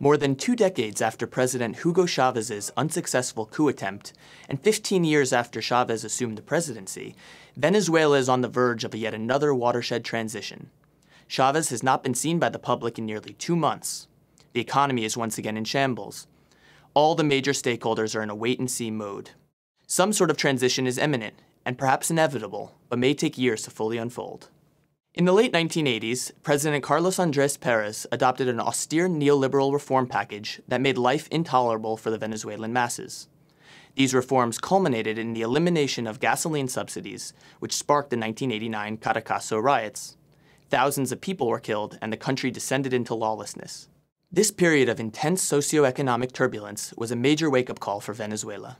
More than 2 decades after President Hugo Chavez's unsuccessful coup attempt, and 15 years after Chavez assumed the presidency, Venezuela is on the verge of yet another watershed transition. Chavez has not been seen by the public in nearly 2 months. The economy is once again in shambles. All the major stakeholders are in a wait-and-see mode. Some sort of transition is imminent, and perhaps inevitable, but may take years to fully unfold. In the late 1980s, President Carlos Andrés Pérez adopted an austere neoliberal reform package that made life intolerable for the Venezuelan masses. These reforms culminated in the elimination of gasoline subsidies, which sparked the 1989 Caracazo riots. Thousands of people were killed, and the country descended into lawlessness. This period of intense socioeconomic turbulence was a major wake-up call for Venezuela.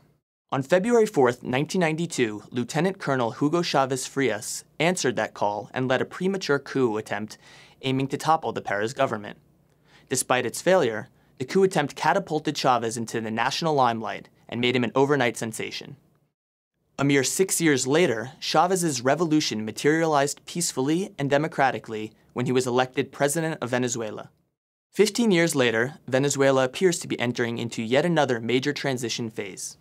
On February 4, 1992, Lieutenant Colonel Hugo Chavez Frias answered that call and led a premature coup attempt aiming to topple the Pérez government. Despite its failure, the coup attempt catapulted Chavez into the national limelight and made him an overnight sensation. A mere 6 years later, Chavez's revolution materialized peacefully and democratically when he was elected president of Venezuela. 15 years later, Venezuela appears to be entering into yet another major transition phase.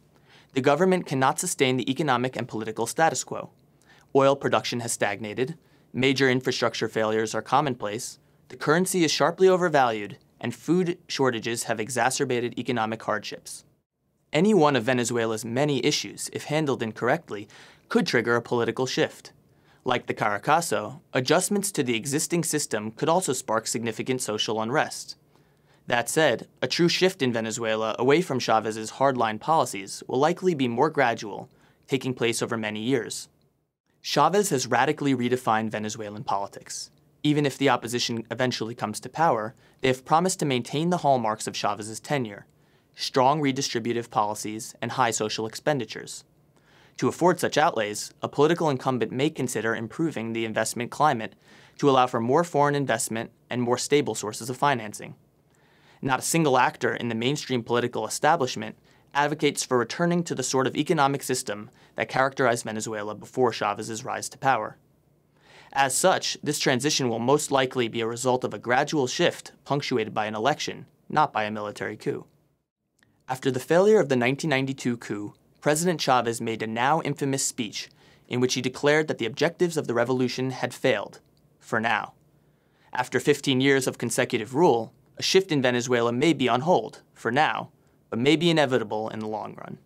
The government cannot sustain the economic and political status quo. Oil production has stagnated, major infrastructure failures are commonplace, the currency is sharply overvalued, and food shortages have exacerbated economic hardships. Any one of Venezuela's many issues, if handled incorrectly, could trigger a political shift. Like the Caracazo, adjustments to the existing system could also spark significant social unrest. That said, a true shift in Venezuela away from Chavez's hardline policies will likely be more gradual, taking place over many years. Chavez has radically redefined Venezuelan politics. Even if the opposition eventually comes to power, they have promised to maintain the hallmarks of Chavez's tenure: strong redistributive policies and high social expenditures. To afford such outlays, a political incumbent may consider improving the investment climate to allow for more foreign investment and more stable sources of financing. Not a single actor in the mainstream political establishment advocates for returning to the sort of economic system that characterized Venezuela before Chavez's rise to power. As such, this transition will most likely be a result of a gradual shift punctuated by an election, not by a military coup. After the failure of the 1992 coup, President Chavez made a now infamous speech in which he declared that the objectives of the revolution had failed, for now. After 15 years of consecutive rule, a shift in Venezuela may be on hold, for now, but may be inevitable in the long run.